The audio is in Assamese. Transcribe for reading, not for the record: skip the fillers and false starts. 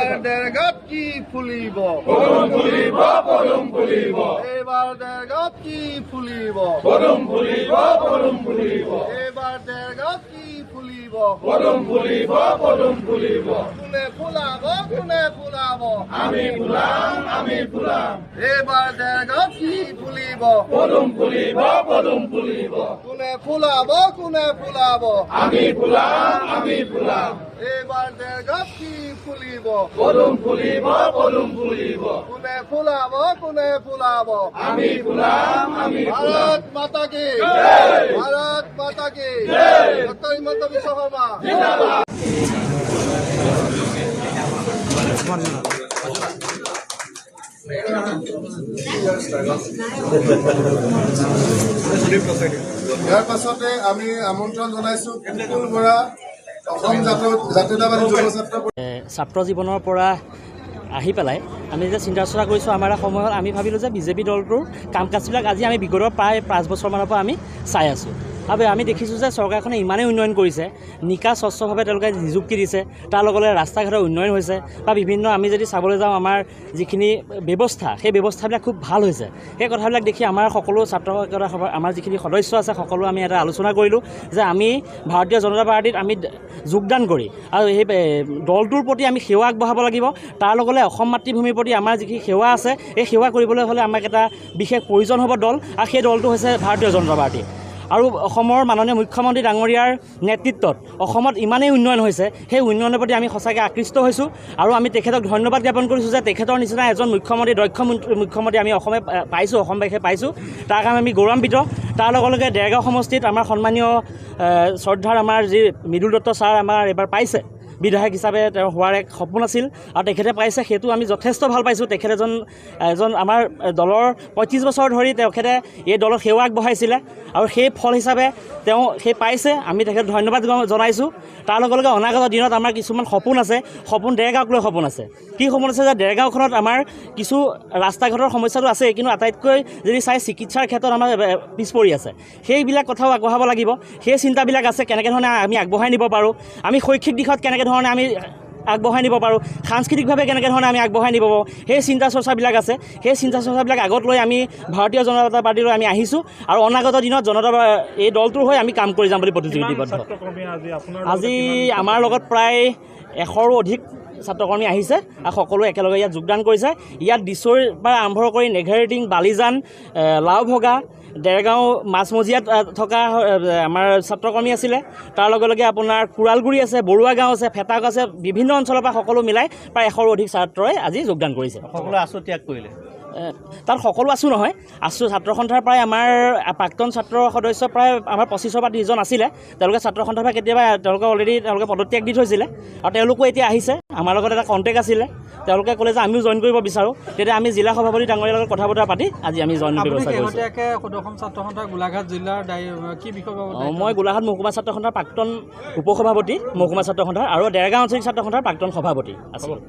এবাৰ দেৰগাঁৱত কি ফুলিব পদুম ফুলিব পদুম ফুলিব এইবাৰ দেৰগাঁৱত কি ফুলিব পদুম ফুলিব পদুম ফুলিব এইবাৰ দেৰগাঁৱত কি ফুলিব পদুম ফুলিব পদুম ফুলিব কোনে ফুলাব কোনে ফুলাব আমি ফুলাম আমি ফুলাম এইবাৰ দেৰগাঁৱত কি ফুলিব পদুম ফুলিব পদুম ফুলিব কোনে ফুলাব কোনে ফুলাব আমি ফুলাম আমি ফুলাম এইবাৰ দেৰগাঁৱত কি ফুলিব পদুম ফুলিব পদুম ফুলিব কোনে ফুলাব কোনে ফুলাব আমি ফুলাম আমি ফুলাম ভাৰত মাতা কি ভাৰত মাতা কি ডক্টৰ হিমন্ত বিশ্ব শৰ্মা ইয়াৰ পাছতে আমি আমন্ত্ৰণ জনাইছো কুকুল বৰা অসম জাতীয়তাবাদী যুৱ ছাত্ৰ জীৱনৰ পৰা আহি পেলাই আমি যে চিন্তা চৰ্চা কৰিছোঁ আমাৰ সময়ত আমি ভাবিলোঁ যে বিজেপি দলটোৰ কাম কাজবিলাক আজি আমি বিগত প্ৰায় 5 বছৰমানৰ পৰা আমি চাই আছোঁ আৰু আমি দেখিছোঁ যে চৰকাৰখনে ইমানেই উন্নয়ন কৰিছে নিকা স্বচ্ছভাৱে তেওঁলোকে নিযুক্তি দিছে তাৰ লগে লগে ৰাস্তা ঘাটৰ উন্নয়ন হৈছে বা বিভিন্ন আমি যদি চাবলৈ যাওঁ আমাৰ যিখিনি ব্যৱস্থা সেই ব্যৱস্থাবিলাক খুব ভাল হৈছে সেই কথাবিলাক দেখি আমাৰ সকলো ছাত্ৰ আমাৰ যিখিনি সদস্য আছে সকলো আমি এটা আলোচনা কৰিলোঁ যে আমি ভাৰতীয় জনতা পাৰ্টীত আমি যোগদান কৰি আৰু সেই দলটোৰ প্ৰতি আমি সেৱা আগবঢ়াব লাগিব তাৰ লগে লগে অসম মাতৃভূমিৰ প্ৰতি আমাৰ যিখিনি সেৱা আছে এই সেৱা কৰিবলৈ হ'লে আমাক এটা বিশেষ প্ৰয়োজন হ'ব দল আৰু সেই দলটো হৈছে ভাৰতীয় জনতা পাৰ্টী আৰু অসমৰ মাননীয় মুখ্যমন্ত্ৰী ডাঙৰীয়াৰ নেতৃত্বত অসমত ইমানেই উন্নয়ন হৈছে সেই উন্নয়নৰ প্ৰতি আমি সঁচাকৈ আকৃষ্ট হৈছোঁ আৰু আমি তেখেতক ধন্যবাদ জ্ঞাপন কৰিছোঁ যে তেখেতৰ নিচিনা এজন মুখ্যমন্ত্ৰী দক্ষ মুখ্যমন্ত্ৰী আমি অসমে পাইছোঁ অসমবাসীয়ে পাইছোঁ তাৰ কাৰণে আমি গৌৰৱান্বিত তাৰ লগে লগে দেৰগাঁও সমষ্টিত আমাৰ সন্মানীয় শ্ৰদ্ধাৰ আমাৰ যি মৃদুল দত্ত ছাৰ আমাৰ এইবাৰ পাইছে বিধায়ক হিচাপে তেওঁ হোৱাৰ এক সপোন আছিল আৰু তেখেতে পাইছে সেইটো আমি যথেষ্ট ভাল পাইছোঁ তেখেত এজন আমাৰ দলৰ 35 বছৰ ধৰি তেখেতে এই দলৰ সেৱা আগবঢ়াইছিলে আৰু সেই ফল হিচাপে তেওঁ সেই পাইছে আমি তেখেতক ধন্যবাদ জনাইছোঁ তাৰ লগে লগে অনাগত দিনত আমাৰ কিছুমান সপোন আছে সপোন দেৰগাঁৱক লৈ সপোন আছে কি সপোন আছে যে দেৰগাঁওখনত আমাৰ কিছু ৰাস্তা ঘাটৰ সমস্যাটো আছে কিন্তু আটাইতকৈ যদি চাই চিকিৎসাৰ ক্ষেত্ৰত আমাৰ পিছ পৰি আছে সেইবিলাক কথাও আগবঢ়াব লাগিব সেই চিন্তাবিলাক আছে কেনেকৈ ধৰণে আমি আগবঢ়াই নিব পাৰোঁ আমি শৈক্ষিক দিশত কেনেকৈ ধৰণে আমি আগবঢ়াই নিব পাৰোঁ সাংস্কৃতিকভাৱে কেনেকৈ ধৰণে আমি আগবঢ়াই নিব পাৰোঁ সেই চিন্তা চৰ্চাবিলাক আছে সেই চিন্তা চৰ্চাবিলাক আগত লৈ আমি ভাৰতীয় জনতা পাৰ্টীলৈ আমি আহিছোঁ আৰু অনাগত দিনত এই দলটোৰ হৈ আমি কাম কৰি যাম বুলি প্ৰতিশ্ৰুতিবদ্ধ আজি আমাৰ লগত প্ৰায় 100ৰো অধিক ছাত্ৰকৰ্মী আহিছে আৰু সকলো একেলগে ইয়াত যোগদান কৰিছে ইয়াত দিছৈৰ পৰা আৰম্ভ কৰি নেঘেৰিটিং বালিজান লাওভগা দেৰগাঁও মাছমজিয়াত থকা আমাৰ ছাত্ৰকৰ্মী আছিলে তাৰ লগে লগে আপোনাৰ কোৰালগুৰি আছে বৰুৱা গাঁও আছে ফেটাক আছে বিভিন্ন অঞ্চলৰ পৰা সকলো মিলাই প্ৰায় 100ৰো অধিক ছাত্ৰই আজি যোগদান কৰিছে সকলো আছু ত্যাগ কৰিলে তাত সকলো আছু নহয় আছু ছাত্ৰ সন্থাৰ প্ৰায় আমাৰ প্ৰাক্তন ছাত্ৰ সদস্য প্ৰায় আমাৰ 25ৰ পৰা 30জন আছিলে তেওঁলোকে ছাত্ৰ সন্থাৰ পৰা কেতিয়াবা তেওঁলোকে অলৰেডি পদত্যাগ দি থৈছিলে আৰু তেওঁলোকো এতিয়া আহিছে আমাৰ লগত এটা কণ্টেক্ট আছিলে তেওঁলোকে ক'লে যে আমিও জইন কৰিব বিচাৰোঁ তেতিয়া আমি জিলা সভাপতি ডাঙৰীয়াৰ লগত কথা বতৰা পাতি আজি আমি জইন ব্যৱস্থা কৰিছোঁ গোলাঘাট জিলাৰ কি বিষয় মই গোলাঘাট মহকুমা ছাত্ৰ সন্থাৰ প্ৰাক্তন উপসভাপতি মহকুমা ছাত্ৰ সন্থাৰ আৰু দেৰগাঁও আঞ্চলিক ছাত্ৰ সন্থাৰ প্ৰাক্তন সভাপতি আছিলোঁ